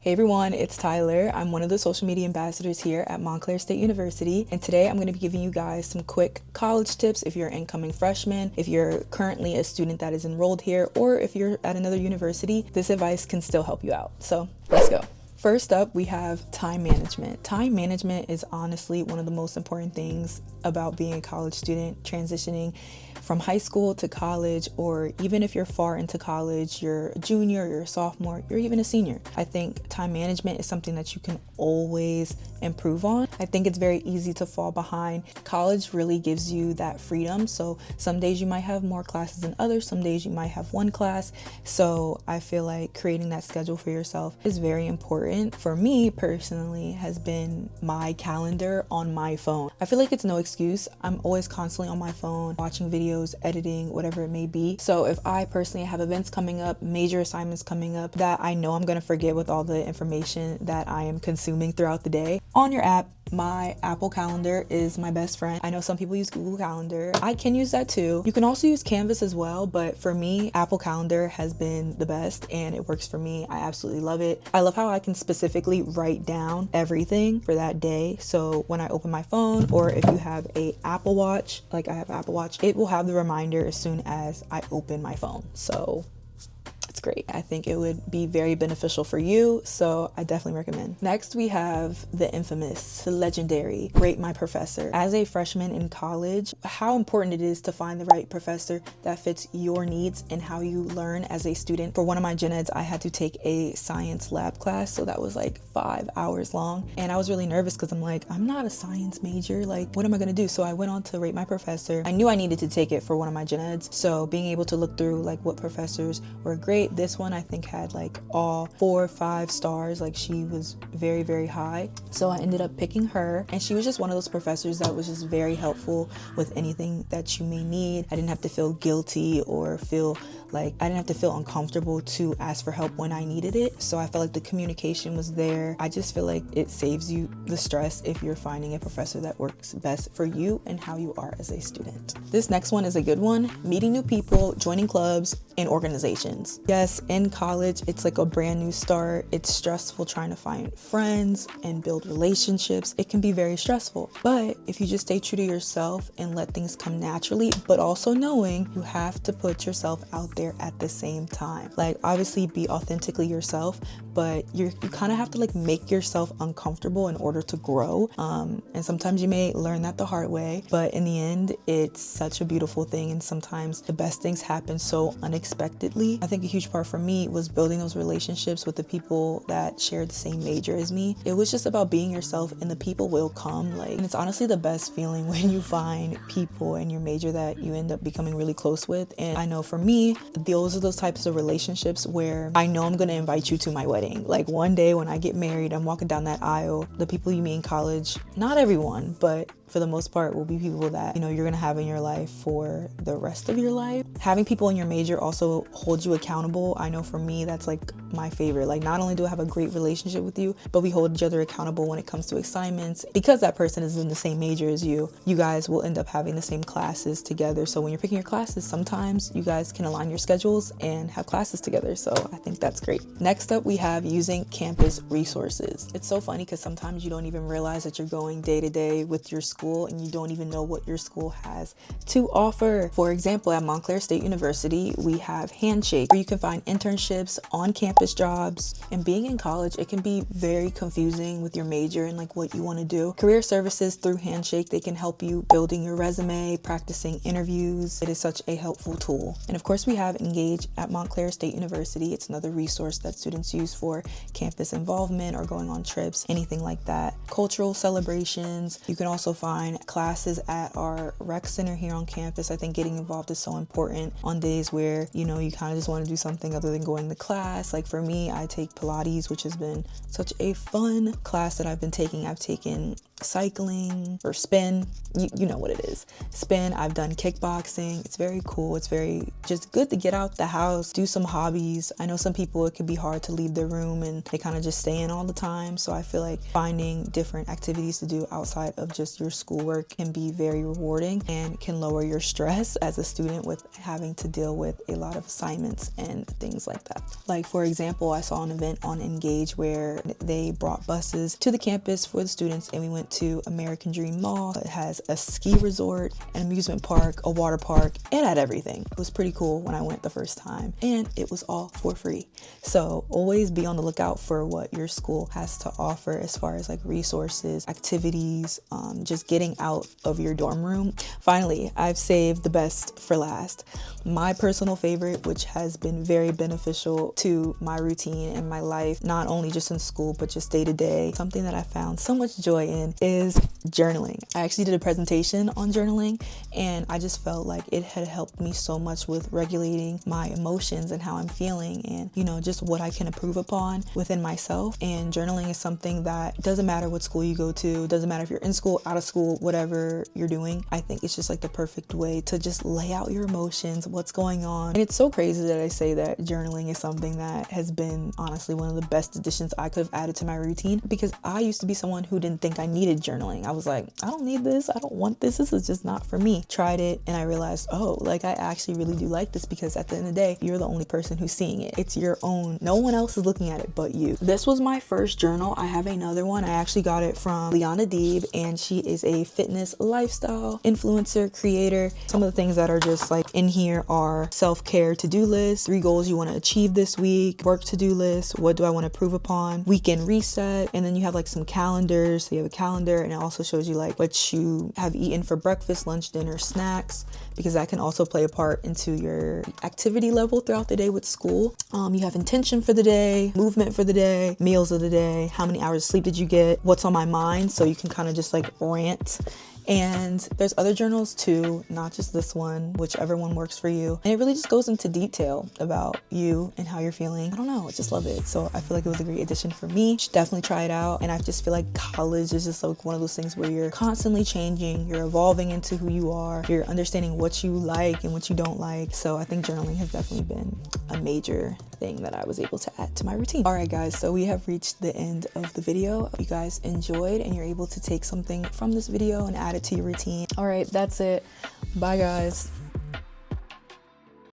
Hey everyone, it's Tyler. I'm one of the social media ambassadors here at Montclair State University, and today I'm going to be giving you guys some quick college tips if you're an incoming freshman, if you're currently a student that is enrolled here, or if you're at another university. This advice can still help you out. So let's go. First up, we have time management. Time management is honestly one of the most important things about being a college student, transitioning from high school to college, or even if you're far into college, you're a junior, you're a sophomore, you're even a senior. I think time management is something that you can always improve on. I think it's very easy to fall behind. College really gives you that freedom. So some days you might have more classes than others, some days you might have one class. So I feel like creating that schedule for yourself is very important. For me personally, has been my calendar on my phone. I feel like it's no excuse. I'm always constantly on my phone, watching videos, editing, whatever it may be. So if I personally have events coming up, major assignments coming up that I know I'm going to forget with all the information that I am consuming throughout the day, on your app, my Apple Calendar is my best friend. I know some people use Google Calendar. I can use that too. You can also use Canvas as well, but for me, Apple Calendar has been the best and it works for me. I absolutely love it. I love how I can specifically write down everything for that day. So when I open my phone, or if you have a Apple Watch, like I have Apple Watch, it will have the reminder as soon as I open my phone. So it's great. I think it would be very beneficial for you, so I definitely recommend. Next, we have the infamous, the legendary Rate My Professor. As a freshman in college, how important it is to find the right professor that fits your needs and how you learn as a student. For one of my gen eds, I had to take a science lab class, so that was like 5 hours long, and I was really nervous because I'm like, I'm not a science major, like what am I gonna do? So I went on to Rate My Professor. I knew I needed to take it for one of my gen eds, so being able to look through like what professors were great. This one I think had like all 4 or 5 stars, like she was very, very high. So I ended up picking her, and she was just one of those professors that was just very helpful with anything that you may need. I didn't have to feel guilty or feel like I didn't have to feel uncomfortable to ask for help when I needed it. So I felt like the communication was there. I just feel like it saves you the stress if you're finding a professor that works best for you and how you are as a student. This next one is a good one. Meeting new people, joining clubs and organizations. Yes, in college, it's like a brand new start. It's stressful trying to find friends and build relationships. It can be very stressful. But if you just stay true to yourself and let things come naturally, but also knowing you have to put yourself out there at the same time. Like obviously be authentically yourself, but you kind of have to like make yourself uncomfortable in order to grow. And sometimes you may learn that the hard way, but in the end, it's such a beautiful thing. And sometimes the best things happen so unexpectedly. I think a huge part for me was building those relationships with the people that share the same major as me. It was just about being yourself, and the people will come. And it's honestly the best feeling when you find people in your major that you end up becoming really close with. And I know for me, those are those types of relationships where I know I'm going to invite you to my wedding. Like one day when I get married, I'm walking down that aisle, the people you meet in college, not everyone, but for the most part will be people that, you know, you're gonna have in your life for the rest of your life. Having people in your major also holds you accountable. I know for me, that's like my favorite. Like not only do I have a great relationship with you, but we hold each other accountable when it comes to assignments. Because that person is in the same major as you, you guys will end up having the same classes together. So when you're picking your classes, sometimes you guys can align your schedules and have classes together. So I think that's great. Next up, we have using campus resources. It's so funny because sometimes you don't even realize that you're going day to day with your school and you don't even know what your school has to offer. For example, at Montclair State University, we have Handshake, where you can find internships, on-campus jobs. And being in college, it can be very confusing with your major and like what you want to do. Career services through Handshake, they can help you building your resume, practicing interviews. It is such a helpful tool. And of course, we have Engage at Montclair State University. It's another resource that students use for campus involvement or going on trips, anything like that. Cultural celebrations. You can also find classes at our rec center here on campus. I think getting involved is so important on days where, you know, you kind of just want to do something other than going to class. Like for me, I take Pilates, which has been such a fun class that I've been taking. I've taken cycling or spin. You know what it is. Spin. I've done kickboxing. It's very cool. It's very just good to get out the house, do some hobbies. I know some people, it can be hard to leave their room and they kind of just stay in all the time. So I feel like finding different activities to do outside of just your schoolwork can be very rewarding and can lower your stress as a student with having to deal with a lot of assignments and things like that. Like, for example, I saw an event on Engage where they brought buses to the campus for the students, and we went to American Dream Mall. It has a ski resort, an amusement park, a water park. It had everything. It was pretty cool when I went the first time, and it was all for free. So always be on the lookout for what your school has to offer as far as like resources, activities, just getting out of your dorm room. Finally, I've saved the best for last. My personal favorite, which has been very beneficial to my routine and my life, not only just in school, but just day to day, something that I found so much joy in is journaling. I actually did a presentation on journaling, and I just felt like it had helped me so much with regulating my emotions and how I'm feeling, and just what I can improve upon within myself. And journaling is something that doesn't matter what school you go to, doesn't matter if you're in school, out of school, whatever you're doing. I think it's just like the perfect way to just lay out your emotions, what's going on. And it's so crazy that I say that journaling is something that has been honestly one of the best additions I could have added to my routine, because I used to be someone who didn't think I needed journaling. I was like, I don't need this, I don't want this is just not for me. Tried it and I realized, oh, like I actually really do like this, because at the end of the day, you're the only person who's seeing it. It's your own, no one else is looking at it but you. This was my first journal. I have another one. I actually got it from Liana Deeb, and she is a fitness lifestyle influencer, creator. Some of the things that are just like in here are self-care to-do list, 3 goals you want to achieve this week, work to-do list, what do I want to improve upon, weekend reset, and then you have like some calendars. So you have a calendar, and it also shows you like what you have eaten for breakfast, lunch, dinner, snacks, because that can also play a part into your activity level throughout the day with school. You have intention for the day, movement for the day, meals of the day, how many hours of sleep did you get, what's on my mind, so you can kind of just like rant. And there's other journals too, not just this one, whichever one works for you. And it really just goes into detail about you and how you're feeling. I don't know, I just love it. So I feel like it was a great addition for me. You should definitely try it out. And I just feel like college is just like one of those things where you're constantly changing, you're evolving into who you are, you're understanding what you like and what you don't like. So I think journaling has definitely been a major thing that I was able to add to my routine. All right, guys, so we have reached the end of the video. If you guys enjoyed and you're able to take something from this video and add it to your routine. All right, that's it. Bye, guys.